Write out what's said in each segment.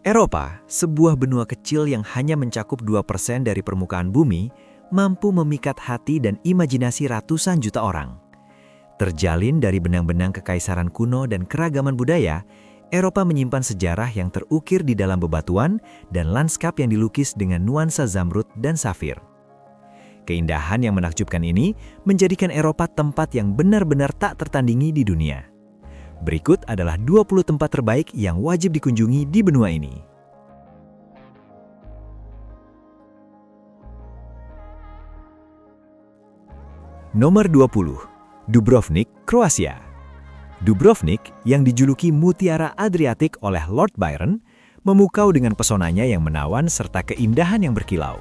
Eropa, sebuah benua kecil yang hanya mencakup 2% dari permukaan bumi, mampu memikat hati dan imajinasi ratusan juta orang. Terjalin dari benang-benang kekaisaran kuno dan keragaman budaya, Eropa menyimpan sejarah yang terukir di dalam bebatuan dan lanskap yang dilukis dengan nuansa zamrud dan safir. Keindahan yang menakjubkan ini menjadikan Eropa tempat yang benar-benar tak tertandingi di dunia. Berikut adalah 20 tempat terbaik yang wajib dikunjungi di benua ini. Nomor 20. Dubrovnik, Kroasia. Dubrovnik, yang dijuluki Mutiara Adriatik oleh Lord Byron, memukau dengan pesonanya yang menawan serta keindahan yang berkilau.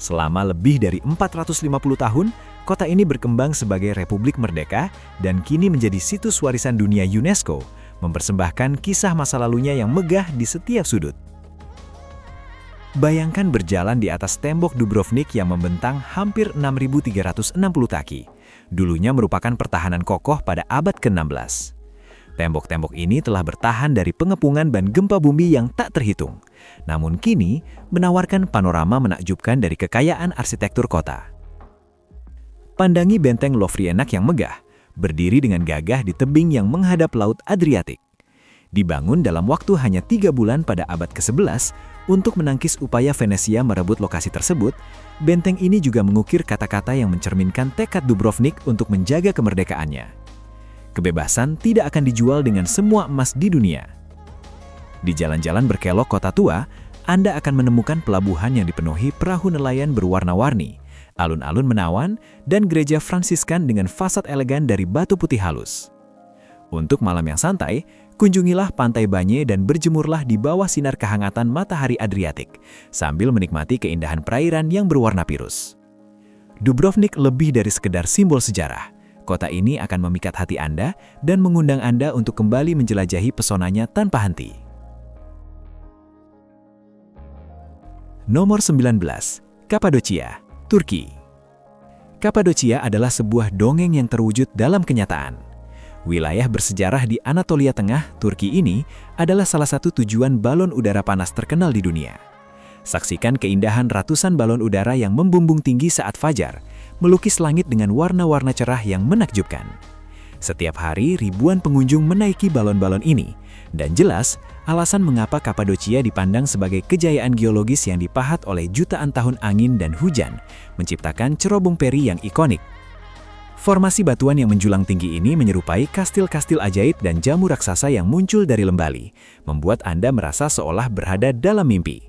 Selama lebih dari 450 tahun, kota ini berkembang sebagai Republik Merdeka dan kini menjadi situs warisan dunia UNESCO, mempersembahkan kisah masa lalunya yang megah di setiap sudut. Bayangkan berjalan di atas tembok Dubrovnik yang membentang hampir 6.360 kaki. Dulunya merupakan pertahanan kokoh pada abad ke-16. Tembok-tembok ini telah bertahan dari pengepungan dan gempa bumi yang tak terhitung. Namun kini menawarkan panorama menakjubkan dari kekayaan arsitektur kota. Pandangi benteng Lovrijenac yang megah, berdiri dengan gagah di tebing yang menghadap Laut Adriatik. Dibangun dalam waktu hanya 3 bulan pada abad ke-11 untuk menangkis upaya Venesia merebut lokasi tersebut, benteng ini juga mengukir kata-kata yang mencerminkan tekad Dubrovnik untuk menjaga kemerdekaannya. Kebebasan tidak akan dijual dengan semua emas di dunia. Di jalan-jalan berkelok kota tua, Anda akan menemukan pelabuhan yang dipenuhi perahu nelayan berwarna-warni, alun-alun menawan, dan gereja Fransiskan dengan fasad elegan dari batu putih halus. Untuk malam yang santai, kunjungilah Pantai Banye dan berjemurlah di bawah sinar kehangatan matahari Adriatik, sambil menikmati keindahan perairan yang berwarna pirus. Dubrovnik lebih dari sekedar simbol sejarah. Kota ini akan memikat hati Anda dan mengundang Anda untuk kembali menjelajahi pesonanya tanpa henti. Nomor 19. Kapadocia, Turki. Kapadocia adalah sebuah dongeng yang terwujud dalam kenyataan. Wilayah bersejarah di Anatolia Tengah, Turki ini adalah salah satu tujuan balon udara panas terkenal di dunia. Saksikan keindahan ratusan balon udara yang membumbung tinggi saat fajar, melukis langit dengan warna-warna cerah yang menakjubkan. Setiap hari ribuan pengunjung menaiki balon-balon ini, dan jelas alasan mengapa Kapadocia dipandang sebagai kejayaan geologis yang dipahat oleh jutaan tahun angin dan hujan, menciptakan cerobong peri yang ikonik. Formasi batuan yang menjulang tinggi ini menyerupai kastil-kastil ajaib dan jamu raksasa yang muncul dari lembali, membuat Anda merasa seolah berada dalam mimpi.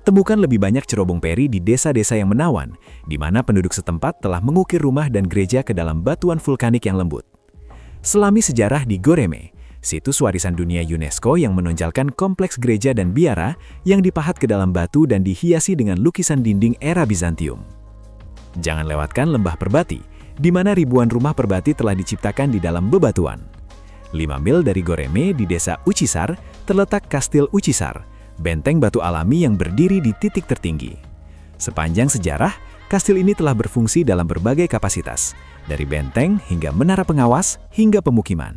Temukan lebih banyak cerobong peri di desa-desa yang menawan, di mana penduduk setempat telah mengukir rumah dan gereja ke dalam batuan vulkanik yang lembut. Selami sejarah di Goreme, situs warisan dunia UNESCO yang menonjolkan kompleks gereja dan biara yang dipahat ke dalam batu dan dihiasi dengan lukisan dinding era Bizantium. Jangan lewatkan lembah Perbati, di mana ribuan rumah perbati telah diciptakan di dalam bebatuan. 5 mil dari Goreme di desa Ucisar terletak Kastil Ucisar, benteng batu alami yang berdiri di titik tertinggi. Sepanjang sejarah, kastil ini telah berfungsi dalam berbagai kapasitas, dari benteng hingga menara pengawas hingga pemukiman.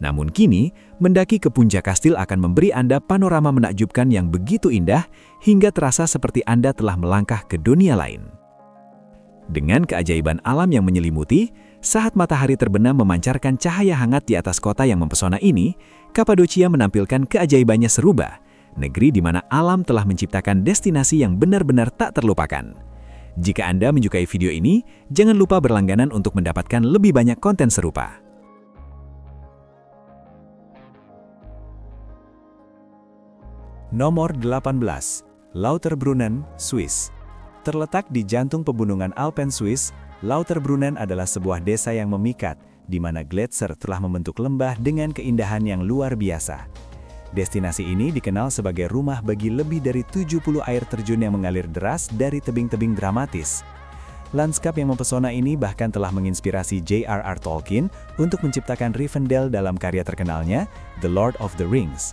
Namun kini, mendaki ke puncak kastil akan memberi Anda panorama menakjubkan yang begitu indah hingga terasa seperti Anda telah melangkah ke dunia lain. Dengan keajaiban alam yang menyelimuti, saat matahari terbenam memancarkan cahaya hangat di atas kota yang mempesona ini, Kapadocia menampilkan keajaibannya seruba, negeri di mana alam telah menciptakan destinasi yang benar-benar tak terlupakan. Jika Anda menyukai video ini, jangan lupa berlangganan untuk mendapatkan lebih banyak konten serupa. Nomor 18. Lauterbrunnen, Swiss. Terletak di jantung pegunungan Alpen Swiss, Lauterbrunnen adalah sebuah desa yang memikat, di mana gletser telah membentuk lembah dengan keindahan yang luar biasa. Destinasi ini dikenal sebagai rumah bagi lebih dari 70 air terjun yang mengalir deras dari tebing-tebing dramatis. Lanskap yang mempesona ini bahkan telah menginspirasi J.R.R. Tolkien untuk menciptakan Rivendell dalam karya terkenalnya, The Lord of the Rings.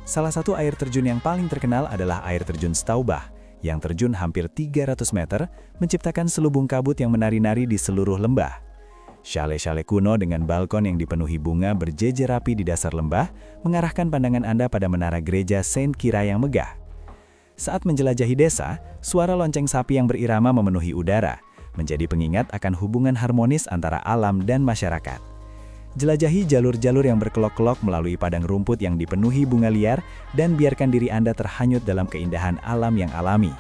Salah satu air terjun yang paling terkenal adalah air terjun Staubach, yang terjun hampir 300 meter, menciptakan selubung kabut yang menari-nari di seluruh lembah. Chalet-chalet kuno dengan balkon yang dipenuhi bunga berjejer rapi di dasar lembah mengarahkan pandangan Anda pada menara gereja Saint Kira yang megah. Saat menjelajahi desa, suara lonceng sapi yang berirama memenuhi udara, menjadi pengingat akan hubungan harmonis antara alam dan masyarakat. Jelajahi jalur-jalur yang berkelok-kelok melalui padang rumput yang dipenuhi bunga liar dan biarkan diri Anda terhanyut dalam keindahan alam yang alami.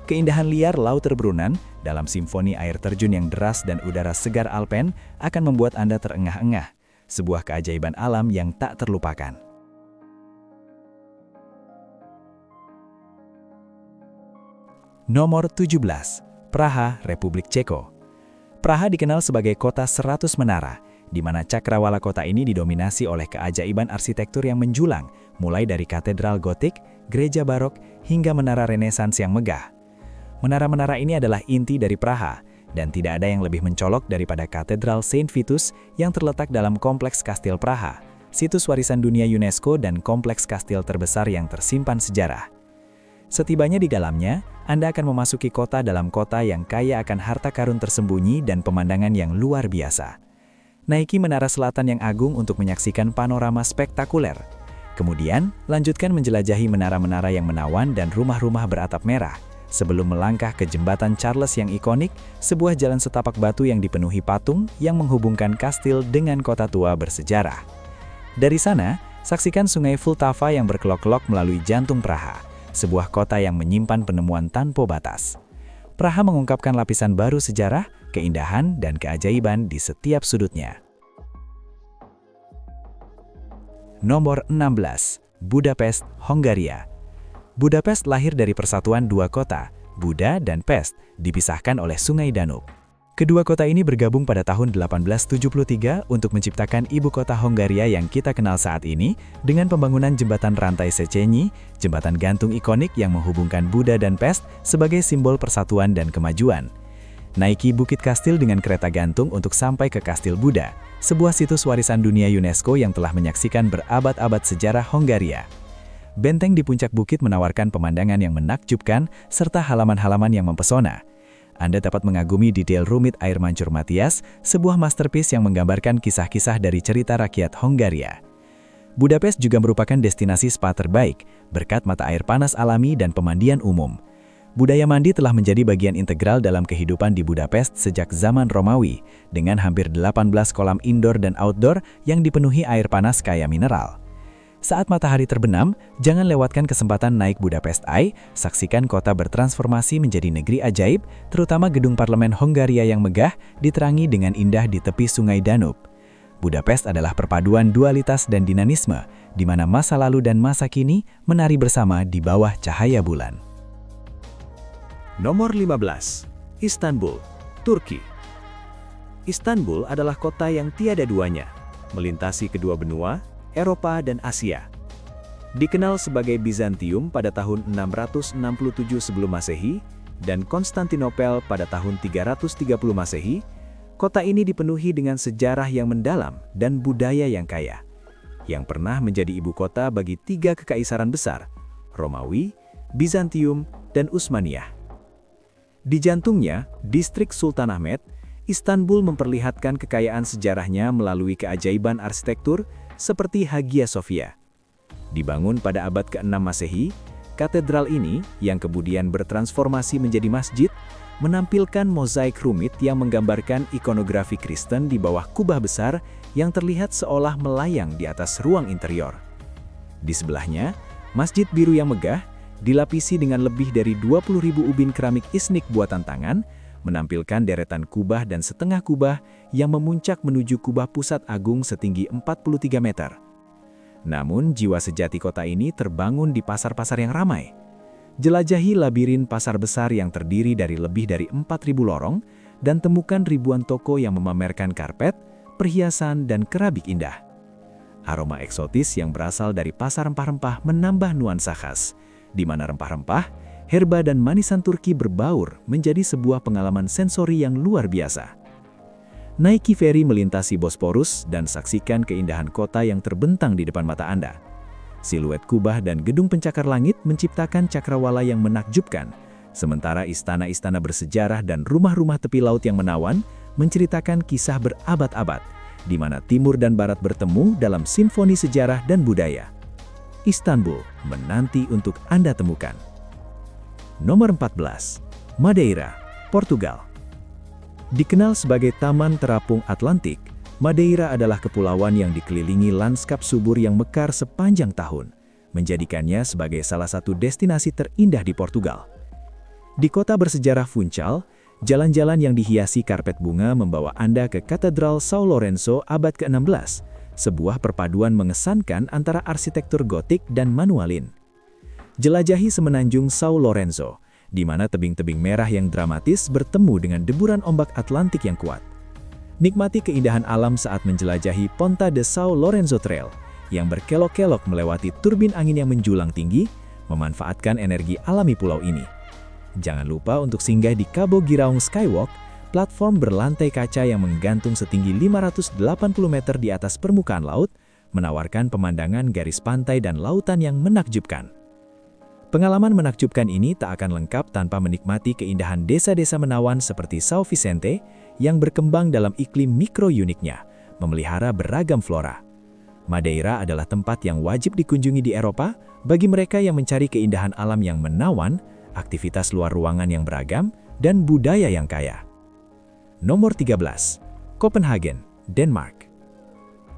Keindahan liar Laut Terberunan dalam simfoni air terjun yang deras dan udara segar Alpen akan membuat Anda terengah-engah, sebuah keajaiban alam yang tak terlupakan. Nomor 17. Praha, Republik Ceko. Praha dikenal sebagai kota 100 menara, di mana cakrawala kota ini didominasi oleh keajaiban arsitektur yang menjulang, mulai dari katedral gotik, gereja barok, hingga menara Renaissance yang megah. Menara-menara ini adalah inti dari Praha, dan tidak ada yang lebih mencolok daripada Katedral Saint Vitus yang terletak dalam Kompleks Kastil Praha, situs warisan dunia UNESCO dan kompleks kastil terbesar yang tersimpan sejarah. Setibanya di dalamnya, Anda akan memasuki kota dalam kota yang kaya akan harta karun tersembunyi dan pemandangan yang luar biasa. Naiki menara selatan yang agung untuk menyaksikan panorama spektakuler. Kemudian, lanjutkan menjelajahi menara-menara yang menawan dan rumah-rumah beratap merah, sebelum melangkah ke Jembatan Charles yang ikonik, sebuah jalan setapak batu yang dipenuhi patung yang menghubungkan kastil dengan kota tua bersejarah. Dari sana, saksikan Sungai Vltava yang berkelok-kelok melalui jantung Praha, sebuah kota yang menyimpan penemuan tanpa batas. Praha mengungkapkan lapisan baru sejarah, keindahan, dan keajaiban di setiap sudutnya. Nomor 16. Budapest, Hongaria. Budapest lahir dari persatuan dua kota, Buda dan Pest, dipisahkan oleh Sungai Danube. Kedua kota ini bergabung pada tahun 1873 untuk menciptakan ibu kota Hongaria yang kita kenal saat ini dengan pembangunan jembatan rantai Széchenyi, jembatan gantung ikonik yang menghubungkan Buda dan Pest sebagai simbol persatuan dan kemajuan. Naiki Bukit Kastil dengan kereta gantung untuk sampai ke Kastil Buda, sebuah situs warisan dunia UNESCO yang telah menyaksikan berabad-abad sejarah Hongaria. Benteng di puncak bukit menawarkan pemandangan yang menakjubkan serta halaman-halaman yang mempesona. Anda dapat mengagumi detail rumit air mancur Matias, sebuah masterpiece yang menggambarkan kisah-kisah dari cerita rakyat Hongaria. Budapest juga merupakan destinasi spa terbaik, berkat mata air panas alami dan pemandian umum. Budaya mandi telah menjadi bagian integral dalam kehidupan di Budapest sejak zaman Romawi, dengan hampir 18 kolam indoor dan outdoor yang dipenuhi air panas kaya mineral. Saat matahari terbenam, jangan lewatkan kesempatan naik Budapest Eye, saksikan kota bertransformasi menjadi negeri ajaib, terutama gedung parlemen Hongaria yang megah, diterangi dengan indah di tepi Sungai Danube. Budapest adalah perpaduan dualitas dan dinamisme, di mana masa lalu dan masa kini menari bersama di bawah cahaya bulan. Nomor 15. Istanbul, Turki. Istanbul adalah kota yang tiada duanya, melintasi kedua benua, Eropa dan Asia. Dikenal sebagai Bizantium pada tahun 667 sebelum Masehi dan Konstantinopel pada tahun 330 Masehi, kota ini dipenuhi dengan sejarah yang mendalam dan budaya yang kaya, yang pernah menjadi ibu kota bagi tiga kekaisaran besar, Romawi, Bizantium, dan Utsmaniyah. Di jantungnya, distrik Sultanahmet, Istanbul memperlihatkan kekayaan sejarahnya melalui keajaiban arsitektur seperti Hagia Sophia. Dibangun pada abad ke-6 Masehi, katedral ini, yang kemudian bertransformasi menjadi masjid, menampilkan mozaik rumit yang menggambarkan ikonografi Kristen di bawah kubah besar yang terlihat seolah melayang di atas ruang interior. Di sebelahnya, masjid biru yang megah, dilapisi dengan lebih dari 20.000 ubin keramik isnik buatan tangan, menampilkan deretan kubah dan setengah kubah yang memuncak menuju kubah pusat agung setinggi 43 meter. Namun, jiwa sejati kota ini terbangun di pasar-pasar yang ramai. Jelajahi labirin pasar besar yang terdiri dari lebih dari 4.000 lorong dan temukan ribuan toko yang memamerkan karpet, perhiasan, dan keramik indah. Aroma eksotis yang berasal dari pasar rempah-rempah menambah nuansa khas, di mana rempah-rempah, herba dan manisan Turki berbaur menjadi sebuah pengalaman sensori yang luar biasa. Naiki feri melintasi Bosporus dan saksikan keindahan kota yang terbentang di depan mata Anda. Siluet kubah dan gedung pencakar langit menciptakan cakrawala yang menakjubkan, sementara istana-istana bersejarah dan rumah-rumah tepi laut yang menawan menceritakan kisah berabad-abad, di mana Timur dan Barat bertemu dalam simfoni sejarah dan budaya. Istanbul menanti untuk Anda temukan. Nomor 14. Madeira, Portugal. Dikenal sebagai Taman Terapung Atlantik, Madeira adalah kepulauan yang dikelilingi lanskap subur yang mekar sepanjang tahun, menjadikannya sebagai salah satu destinasi terindah di Portugal. Di kota bersejarah Funchal, jalan-jalan yang dihiasi karpet bunga membawa Anda ke Katedral São Lourenço abad ke-16, sebuah perpaduan mengesankan antara arsitektur gotik dan manualin. Jelajahi semenanjung São Lourenço, di mana tebing-tebing merah yang dramatis bertemu dengan deburan ombak Atlantik yang kuat. Nikmati keindahan alam saat menjelajahi Ponta de São Lourenço Trail, yang berkelok-kelok melewati turbin angin yang menjulang tinggi, memanfaatkan energi alami pulau ini. Jangan lupa untuk singgah di Cabo Giraung Skywalk, platform berlantai kaca yang menggantung setinggi 580 meter di atas permukaan laut, menawarkan pemandangan garis pantai dan lautan yang menakjubkan. Pengalaman menakjubkan ini tak akan lengkap tanpa menikmati keindahan desa-desa menawan seperti São Vicente yang berkembang dalam iklim mikro uniknya, memelihara beragam flora. Madeira adalah tempat yang wajib dikunjungi di Eropa bagi mereka yang mencari keindahan alam yang menawan, aktivitas luar ruangan yang beragam, dan budaya yang kaya. Nomor 13. Copenhagen, Denmark.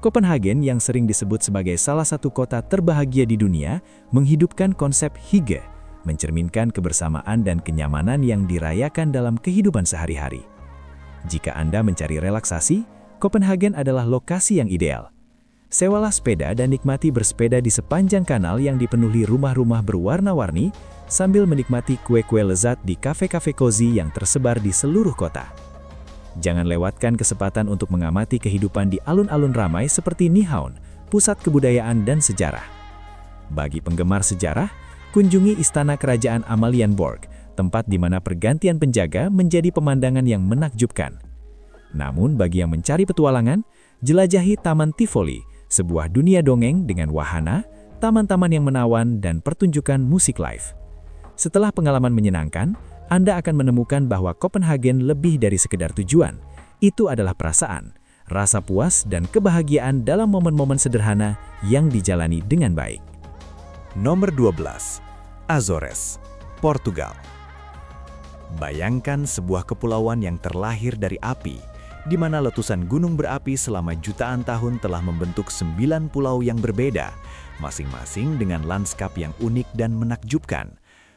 Copenhagen yang sering disebut sebagai salah satu kota terbahagia di dunia, menghidupkan konsep hygge, mencerminkan kebersamaan dan kenyamanan yang dirayakan dalam kehidupan sehari-hari. Jika Anda mencari relaksasi, Copenhagen adalah lokasi yang ideal. Sewalah sepeda dan nikmati bersepeda di sepanjang kanal yang dipenuhi rumah-rumah berwarna-warni, sambil menikmati kue-kue lezat di kafe-kafe cozy yang tersebar di seluruh kota. Jangan lewatkan kesempatan untuk mengamati kehidupan di alun-alun ramai seperti Nyhavn, pusat kebudayaan dan sejarah. Bagi penggemar sejarah, kunjungi Istana Kerajaan Amalienborg, tempat di mana pergantian penjaga menjadi pemandangan yang menakjubkan. Namun bagi yang mencari petualangan, jelajahi Taman Tivoli, sebuah dunia dongeng dengan wahana, taman-taman yang menawan, dan pertunjukan musik live. Setelah pengalaman menyenangkan, Anda akan menemukan bahwa Copenhagen lebih dari sekedar tujuan. Itu adalah perasaan, rasa puas, dan kebahagiaan dalam momen-momen sederhana yang dijalani dengan baik. Nomor 12. Azores, Portugal. Bayangkan sebuah kepulauan yang terlahir dari api, di mana letusan gunung berapi selama jutaan tahun telah membentuk 9 pulau yang berbeda, masing-masing dengan lanskap yang unik dan menakjubkan.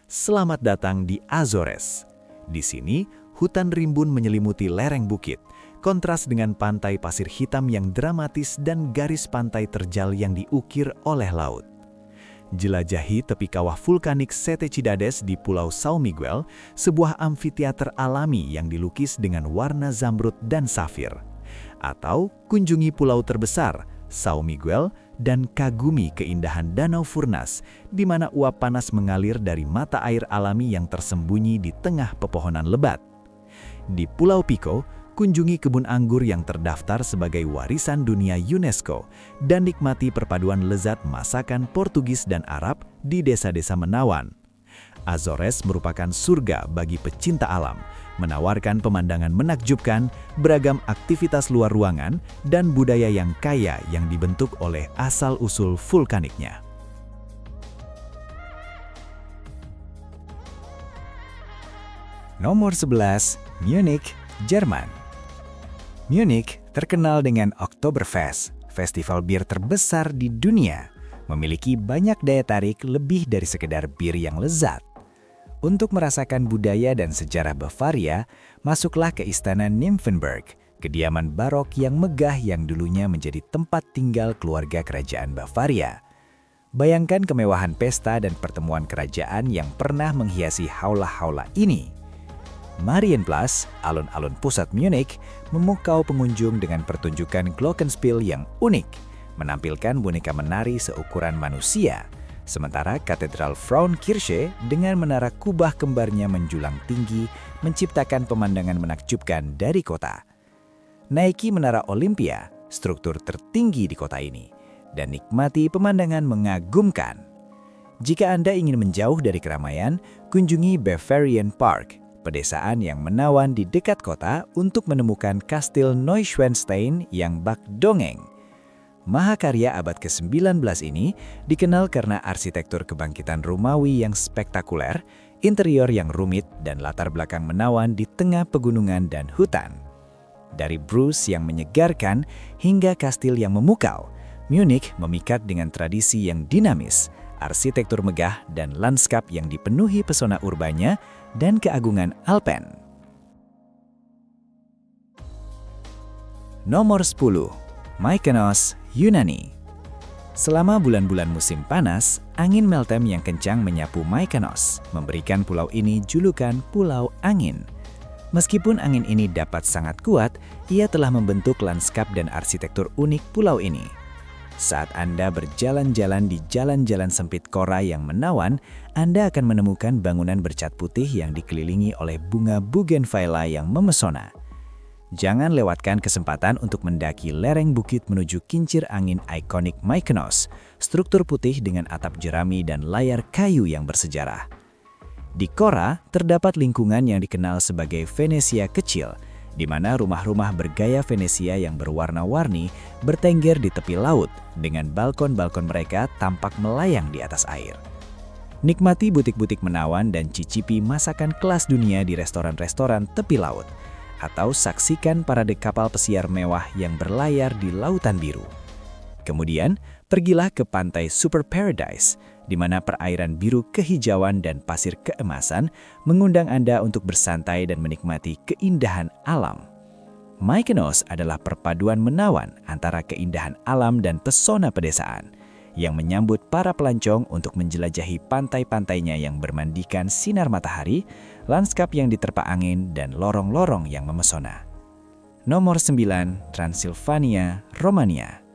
Selamat datang di Azores. Di sini, hutan rimbun menyelimuti lereng bukit, kontras dengan pantai pasir hitam yang dramatis dan garis pantai terjal yang diukir oleh laut. Jelajahi tepi kawah vulkanik Sete Cidades di Pulau São Miguel, sebuah amfiteater alami yang dilukis dengan warna zamrud dan safir. Atau kunjungi pulau terbesar, São Miguel, dan kagumi keindahan Danau Furnas, di mana uap panas mengalir dari mata air alami yang tersembunyi di tengah pepohonan lebat. Di Pulau Pico, kunjungi kebun anggur yang terdaftar sebagai warisan dunia UNESCO, dan nikmati perpaduan lezat masakan Portugis dan Arab di desa-desa menawan. Azores merupakan surga bagi pecinta alam, menawarkan pemandangan menakjubkan, beragam aktivitas luar ruangan, dan budaya yang kaya yang dibentuk oleh asal-usul vulkaniknya. Nomor 11. Munich, Jerman. Munich terkenal dengan Oktoberfest, festival bir terbesar di dunia, memiliki banyak daya tarik lebih dari sekedar bir yang lezat. Untuk merasakan budaya dan sejarah Bavaria, masuklah ke Istana Nymphenburg, kediaman barok yang megah yang dulunya menjadi tempat tinggal keluarga kerajaan Bavaria. Bayangkan kemewahan pesta dan pertemuan kerajaan yang pernah menghiasi haula-haula ini. Marienplatz, alun-alun pusat Munich, memukau pengunjung dengan pertunjukan Glockenspiel yang unik, menampilkan boneka menari seukuran manusia. Sementara Katedral Frauenkirche dengan menara kubah kembarnya menjulang tinggi, menciptakan pemandangan menakjubkan dari kota. Naiki Menara Olympia, struktur tertinggi di kota ini, dan nikmati pemandangan mengagumkan. Jika Anda ingin menjauh dari keramaian, kunjungi Bavarian Park, pedesaan yang menawan di dekat kota untuk menemukan Kastil Neuschwanstein yang bak dongeng. Mahakarya abad ke-19 ini dikenal karena arsitektur kebangkitan Romawi yang spektakuler, interior yang rumit, dan latar belakang menawan di tengah pegunungan dan hutan. Dari Bruges yang menyegarkan hingga kastil yang memukau, Munich memikat dengan tradisi yang dinamis, arsitektur megah, dan lanskap yang dipenuhi pesona urbanya dan keagungan Alpen. Nomor 10. Mykonos, Yunani. Selama bulan-bulan musim panas, angin Meltem yang kencang menyapu Mykonos, memberikan pulau ini julukan Pulau Angin. Meskipun angin ini dapat sangat kuat, ia telah membentuk lanskap dan arsitektur unik pulau ini. Saat Anda berjalan-jalan di jalan-jalan sempit Kora yang menawan, Anda akan menemukan bangunan bercat putih yang dikelilingi oleh bunga bougainvillea yang memesona. Jangan lewatkan kesempatan untuk mendaki lereng bukit menuju kincir angin ikonik Mykonos, struktur putih dengan atap jerami dan layar kayu yang bersejarah. Di Kora, terdapat lingkungan yang dikenal sebagai Venesia kecil, di mana rumah-rumah bergaya Venesia yang berwarna-warni bertengger di tepi laut, dengan balkon-balkon mereka tampak melayang di atas air. Nikmati butik-butik menawan dan cicipi masakan kelas dunia di restoran-restoran tepi laut, atau saksikan parade kapal pesiar mewah yang berlayar di lautan biru. Kemudian, pergilah ke pantai Super Paradise, di mana perairan biru kehijauan dan pasir keemasan mengundang Anda untuk bersantai dan menikmati keindahan alam. Mykonos adalah perpaduan menawan antara keindahan alam dan pesona pedesaan, yang menyambut para pelancong untuk menjelajahi pantai-pantainya yang bermandikan sinar matahari, lanskap yang diterpa angin, dan lorong-lorong yang memesona. Nomor 9. Transilvania, Romania.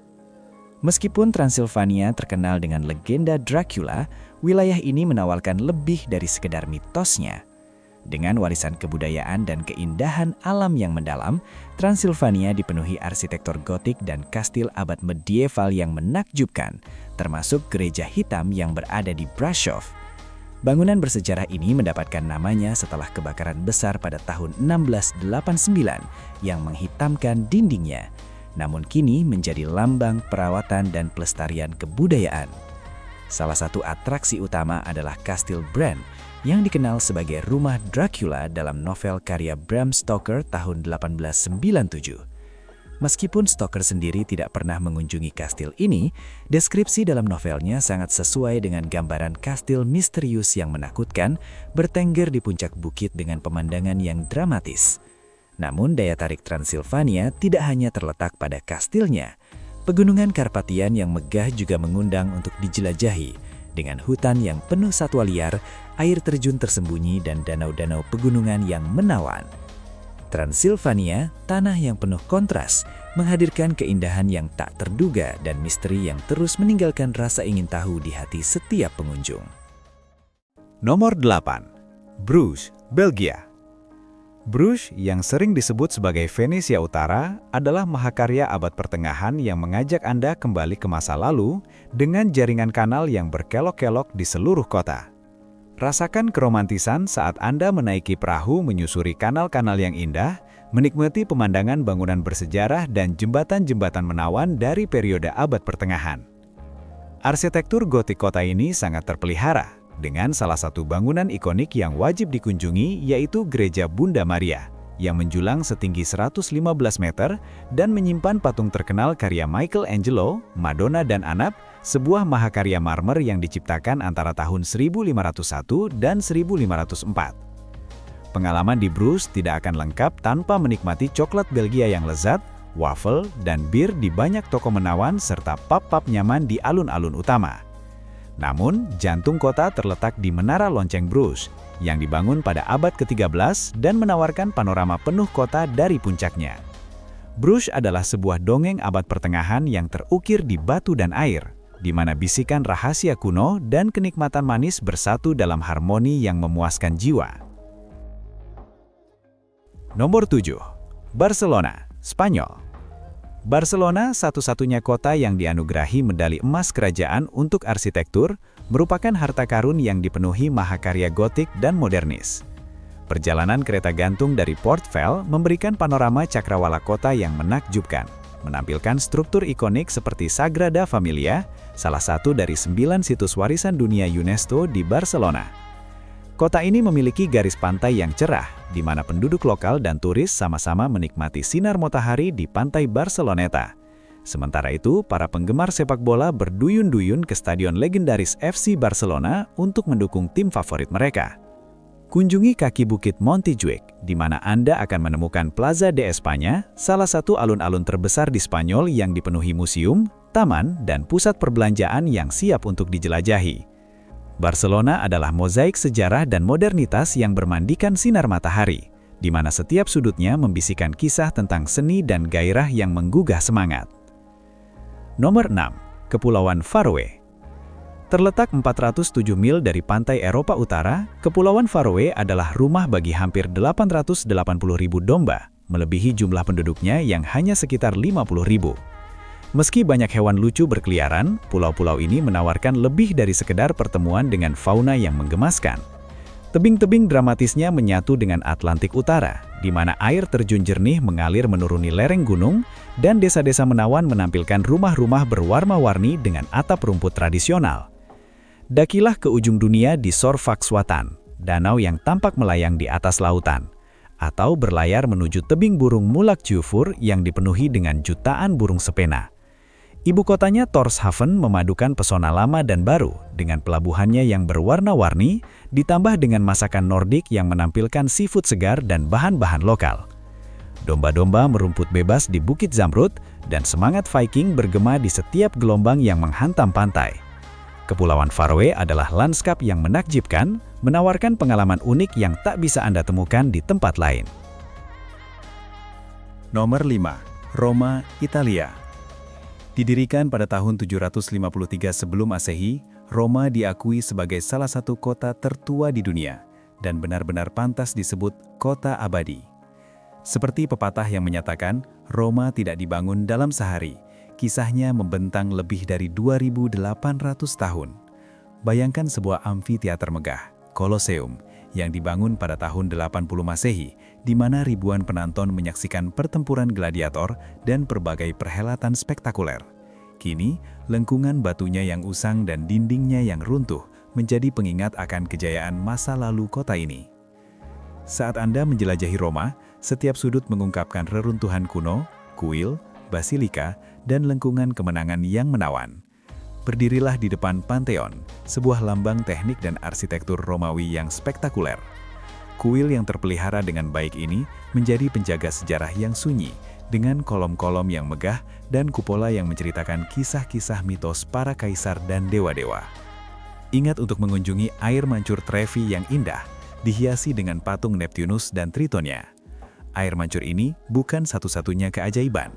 Meskipun Transilvania terkenal dengan legenda Dracula, wilayah ini menawarkan lebih dari sekedar mitosnya. Dengan warisan kebudayaan dan keindahan alam yang mendalam, Transilvania dipenuhi arsitektur gotik dan kastil abad medieval yang menakjubkan, termasuk gereja hitam yang berada di Brasov. Bangunan bersejarah ini mendapatkan namanya setelah kebakaran besar pada tahun 1689 yang menghitamkan dindingnya, namun kini menjadi lambang perawatan dan pelestarian kebudayaan. Salah satu atraksi utama adalah Kastil Bran, yang dikenal sebagai rumah Dracula dalam novel karya Bram Stoker tahun 1897. Meskipun Stoker sendiri tidak pernah mengunjungi kastil ini, deskripsi dalam novelnya sangat sesuai dengan gambaran kastil misterius yang menakutkan, bertengger di puncak bukit dengan pemandangan yang dramatis. Namun daya tarik Transilvania tidak hanya terletak pada kastilnya. Pegunungan Karpatian yang megah juga mengundang untuk dijelajahi, dengan hutan yang penuh satwa liar, air terjun tersembunyi, dan danau-danau pegunungan yang menawan. Transilvania, tanah yang penuh kontras, menghadirkan keindahan yang tak terduga dan misteri yang terus meninggalkan rasa ingin tahu di hati setiap pengunjung. Nomor 8. Bruges, Belgia. Bruges, yang sering disebut sebagai Venesia Utara, adalah mahakarya abad pertengahan yang mengajak Anda kembali ke masa lalu dengan jaringan kanal yang berkelok-kelok di seluruh kota. Rasakan keromantisan saat Anda menaiki perahu menyusuri kanal-kanal yang indah, menikmati pemandangan bangunan bersejarah dan jembatan-jembatan menawan dari periode abad pertengahan. Arsitektur gotik kota ini sangat terpelihara, dengan salah satu bangunan ikonik yang wajib dikunjungi yaitu Gereja Bunda Maria, yang menjulang setinggi 115 meter dan menyimpan patung terkenal karya Michelangelo, Madonna dan Anap, sebuah mahakarya marmer yang diciptakan antara tahun 1501 dan 1504. Pengalaman di Bruges tidak akan lengkap tanpa menikmati coklat Belgia yang lezat, waffle, dan bir di banyak toko menawan serta pub-pub nyaman di alun-alun utama. Namun, jantung kota terletak di Menara Lonceng Bruges, yang dibangun pada abad ke-13 dan menawarkan panorama penuh kota dari puncaknya. Bruges adalah sebuah dongeng abad pertengahan yang terukir di batu dan air, di mana bisikan rahasia kuno dan kenikmatan manis bersatu dalam harmoni yang memuaskan jiwa. Nomor 7. Barcelona, Spanyol. Barcelona, satu-satunya kota yang dianugerahi medali emas kerajaan untuk arsitektur, merupakan harta karun yang dipenuhi mahakarya gotik dan modernis. Perjalanan kereta gantung dari Port Vell memberikan panorama cakrawala kota yang menakjubkan, menampilkan struktur ikonik seperti Sagrada Familia, salah satu dari 9 situs warisan dunia UNESCO di Barcelona. Kota ini memiliki garis pantai yang cerah, di mana penduduk lokal dan turis sama-sama menikmati sinar matahari di pantai Barceloneta. Sementara itu, para penggemar sepak bola berduyun-duyun ke stadion legendaris FC Barcelona untuk mendukung tim favorit mereka. Kunjungi kaki bukit Montjuic, di mana Anda akan menemukan Plaza de España, salah satu alun-alun terbesar di Spanyol yang dipenuhi museum, taman, dan pusat perbelanjaan yang siap untuk dijelajahi. Barcelona adalah mozaik sejarah dan modernitas yang bermandikan sinar matahari, di mana setiap sudutnya membisikkan kisah tentang seni dan gairah yang menggugah semangat. Nomor 6. Kepulauan Faroe. Terletak 407 mil dari pantai Eropa Utara, Kepulauan Faroe adalah rumah bagi hampir 880.000 domba, melebihi jumlah penduduknya yang hanya sekitar 50.000. Meski banyak hewan lucu berkeliaran, pulau-pulau ini menawarkan lebih dari sekedar pertemuan dengan fauna yang menggemaskan. Tebing-tebing dramatisnya menyatu dengan Atlantik Utara, di mana air terjun jernih mengalir menuruni lereng gunung, dan desa-desa menawan menampilkan rumah-rumah berwarna-warni dengan atap rumput tradisional. Dakilah ke ujung dunia di Sorvakswatan, danau yang tampak melayang di atas lautan, atau berlayar menuju tebing burung Mulakjufur yang dipenuhi dengan jutaan burung sepena. Ibu kotanya Tórshavn memadukan pesona lama dan baru dengan pelabuhannya yang berwarna-warni, ditambah dengan masakan Nordik yang menampilkan seafood segar dan bahan-bahan lokal. Domba-domba merumput bebas di Bukit Zamrud, dan semangat Viking bergema di setiap gelombang yang menghantam pantai. Kepulauan Faroe adalah lanskap yang menakjubkan, menawarkan pengalaman unik yang tak bisa Anda temukan di tempat lain. Nomor 5. Roma, Italia. Didirikan pada tahun 753 sebelum Masehi, Roma diakui sebagai salah satu kota tertua di dunia dan benar-benar pantas disebut kota abadi. Seperti pepatah yang menyatakan, Roma tidak dibangun dalam sehari, kisahnya membentang lebih dari 2.800 tahun. Bayangkan sebuah amfiteater megah, Colosseum, yang dibangun pada tahun 80 Masehi, di mana ribuan penonton menyaksikan pertempuran gladiator dan berbagai perhelatan spektakuler. Kini, lengkungan batunya yang usang dan dindingnya yang runtuh menjadi pengingat akan kejayaan masa lalu kota ini. Saat Anda menjelajahi Roma, setiap sudut mengungkapkan reruntuhan kuno, kuil, basilika, dan lengkungan kemenangan yang menawan. Berdirilah di depan Pantheon, sebuah lambang teknik dan arsitektur Romawi yang spektakuler. Kuil yang terpelihara dengan baik ini menjadi penjaga sejarah yang sunyi, dengan kolom-kolom yang megah dan kupola yang menceritakan kisah-kisah mitos para kaisar dan dewa-dewa. Ingat untuk mengunjungi air mancur Trevi yang indah, dihiasi dengan patung Neptunus dan Tritonia. Air mancur ini bukan satu-satunya keajaiban.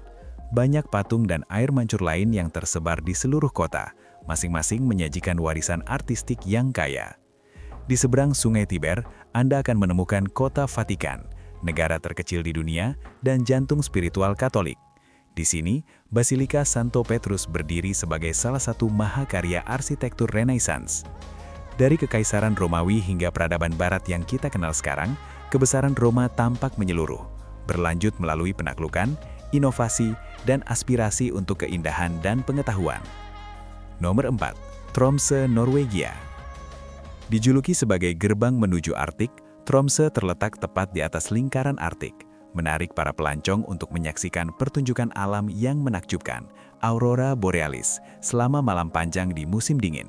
Banyak patung dan air mancur lain yang tersebar di seluruh kota, masing-masing menyajikan warisan artistik yang kaya. Di seberang Sungai Tiber, Anda akan menemukan kota Vatikan, negara terkecil di dunia dan jantung spiritual Katolik. Di sini, Basilika Santo Petrus berdiri sebagai salah satu mahakarya arsitektur Renaissance. Dari Kekaisaran Romawi hingga peradaban Barat yang kita kenal sekarang, kebesaran Roma tampak menyeluruh, berlanjut melalui penaklukan, inovasi, dan aspirasi untuk keindahan dan pengetahuan. Nomor 4. Tromsø, Norwegia. Dijuluki sebagai gerbang menuju Arktik, Tromsø terletak tepat di atas lingkaran Arktik, menarik para pelancong untuk menyaksikan pertunjukan alam yang menakjubkan, Aurora Borealis, selama malam panjang di musim dingin.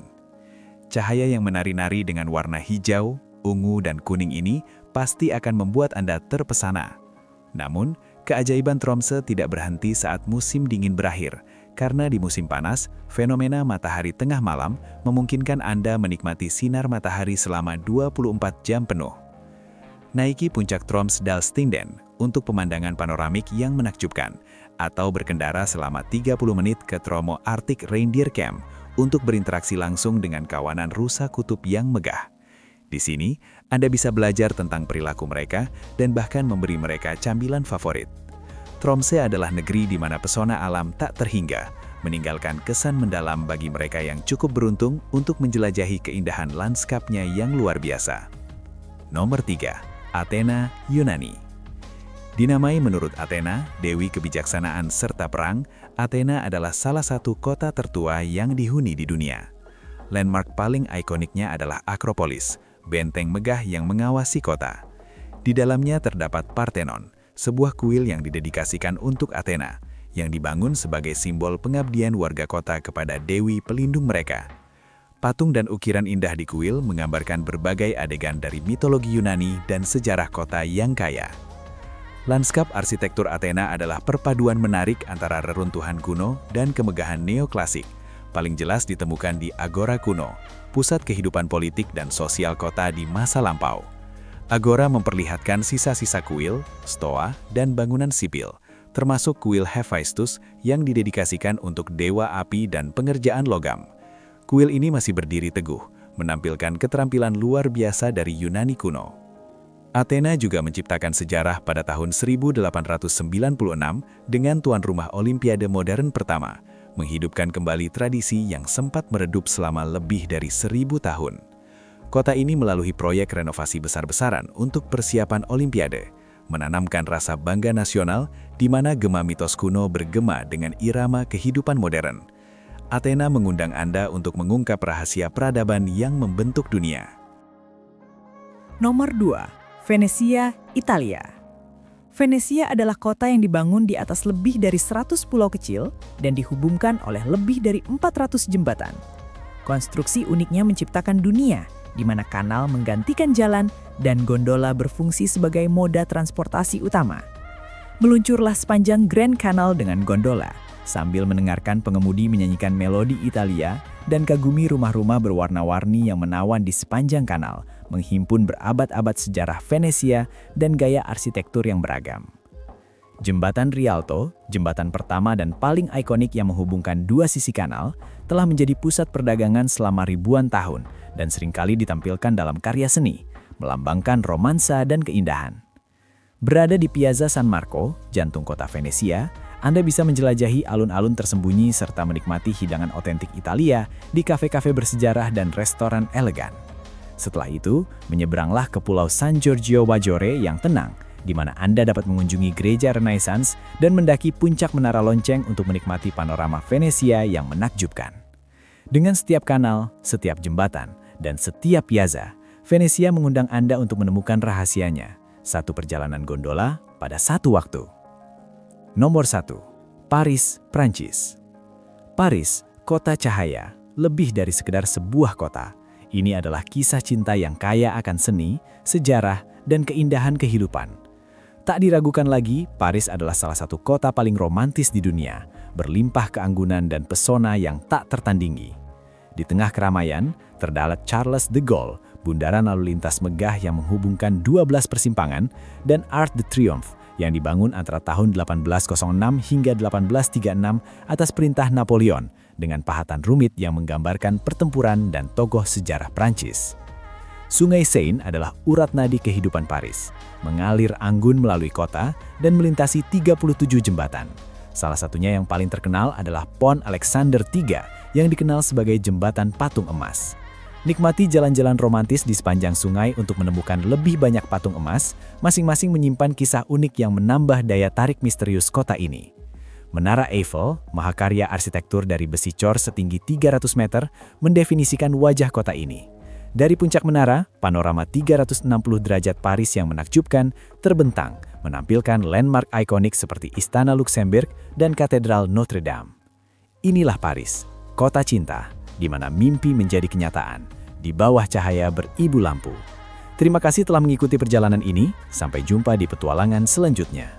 Cahaya yang menari-nari dengan warna hijau, ungu, dan kuning ini pasti akan membuat Anda terpesona. Namun, keajaiban Tromsø tidak berhenti saat musim dingin berakhir, karena di musim panas, fenomena matahari tengah malam memungkinkan Anda menikmati sinar matahari selama 24 jam penuh. Naiki puncak Tromsdalstinden untuk pemandangan panoramik yang menakjubkan, atau berkendara selama 30 menit ke Tromo Arctic Reindeer Camp untuk berinteraksi langsung dengan kawanan rusa kutub yang megah. Di sini, Anda bisa belajar tentang perilaku mereka dan bahkan memberi mereka camilan favorit. Tromsø adalah negeri di mana pesona alam tak terhingga, meninggalkan kesan mendalam bagi mereka yang cukup beruntung untuk menjelajahi keindahan lanskapnya yang luar biasa. Nomor 3. Athena, Yunani. Dinamai menurut Athena, dewi kebijaksanaan serta perang, Athena adalah salah satu kota tertua yang dihuni di dunia. Landmark paling ikoniknya adalah Akropolis, benteng megah yang mengawasi kota. Di dalamnya terdapat Parthenon, sebuah kuil yang didedikasikan untuk Athena, yang dibangun sebagai simbol pengabdian warga kota kepada dewi pelindung mereka. Patung dan ukiran indah di kuil menggambarkan berbagai adegan dari mitologi Yunani dan sejarah kota yang kaya. Lanskap arsitektur Athena adalah perpaduan menarik antara reruntuhan kuno dan kemegahan neoklasik. Paling jelas ditemukan di Agora kuno, pusat kehidupan politik dan sosial kota di masa lampau. Agora memperlihatkan sisa-sisa kuil, stoa, dan bangunan sipil, termasuk kuil Hephaestus yang didedikasikan untuk dewa api dan pengerjaan logam. Kuil ini masih berdiri teguh, menampilkan keterampilan luar biasa dari Yunani kuno. Athena juga menciptakan sejarah pada tahun 1896 dengan tuan rumah Olimpiade modern pertama, menghidupkan kembali tradisi yang sempat meredup selama lebih dari 1000 tahun. Kota ini melalui proyek renovasi besar-besaran untuk persiapan Olimpiade, menanamkan rasa bangga nasional di mana gema mitos kuno bergema dengan irama kehidupan modern. Athena mengundang Anda untuk mengungkap rahasia peradaban yang membentuk dunia. Nomor 2. Venesia, Italia. Venesia adalah kota yang dibangun di atas lebih dari 100 pulau kecil dan dihubungkan oleh lebih dari 400 jembatan. Konstruksi uniknya menciptakan dunia, di mana kanal menggantikan jalan dan gondola berfungsi sebagai moda transportasi utama. Meluncurlah sepanjang Grand Canal dengan gondola, sambil mendengarkan pengemudi menyanyikan melodi Italia dan kagumi rumah-rumah berwarna-warni yang menawan di sepanjang kanal, menghimpun berabad-abad sejarah Venesia dan gaya arsitektur yang beragam. Jembatan Rialto, jembatan pertama dan paling ikonik yang menghubungkan dua sisi kanal, telah menjadi pusat perdagangan selama ribuan tahun dan seringkali ditampilkan dalam karya seni, melambangkan romansa dan keindahan. Berada di Piazza San Marco, jantung kota Venesia, Anda bisa menjelajahi alun-alun tersembunyi serta menikmati hidangan otentik Italia di kafe-kafe bersejarah dan restoran elegan. Setelah itu, menyeberanglah ke Pulau San Giorgio Maggiore yang tenang, di mana Anda dapat mengunjungi gereja Renaissance dan mendaki puncak Menara Lonceng untuk menikmati panorama Venesia yang menakjubkan. Dengan setiap kanal, setiap jembatan, dan setiap piazza, Venesia mengundang Anda untuk menemukan rahasianya, satu perjalanan gondola pada satu waktu. Nomor 1. Paris, Prancis. Paris, kota cahaya, lebih dari sekedar sebuah kota. Ini adalah kisah cinta yang kaya akan seni, sejarah, dan keindahan kehidupan. Tak diragukan lagi, Paris adalah salah satu kota paling romantis di dunia, berlimpah keanggunan dan pesona yang tak tertandingi. Di tengah keramaian, terdapat Charles de Gaulle, bundaran lalu lintas megah yang menghubungkan 12 persimpangan, dan Arc de Triomphe, yang dibangun antara tahun 1806 hingga 1836 atas perintah Napoleon, dengan pahatan rumit yang menggambarkan pertempuran dan tokoh sejarah Prancis. Sungai Seine adalah urat nadi kehidupan Paris, mengalir anggun melalui kota dan melintasi 37 jembatan. Salah satunya yang paling terkenal adalah Pont Alexander III yang dikenal sebagai jembatan patung emas. Nikmati jalan-jalan romantis di sepanjang sungai untuk menemukan lebih banyak patung emas, masing-masing menyimpan kisah unik yang menambah daya tarik misterius kota ini. Menara Eiffel, mahakarya arsitektur dari besi cor setinggi 300 meter, mendefinisikan wajah kota ini. Dari puncak menara, panorama 360 derajat Paris yang menakjubkan terbentang, menampilkan landmark ikonik seperti Istana Luxembourg dan Katedral Notre Dame. Inilah Paris, kota cinta, di mana mimpi menjadi kenyataan, di bawah cahaya beribu lampu. Terima kasih telah mengikuti perjalanan ini, sampai jumpa di petualangan selanjutnya.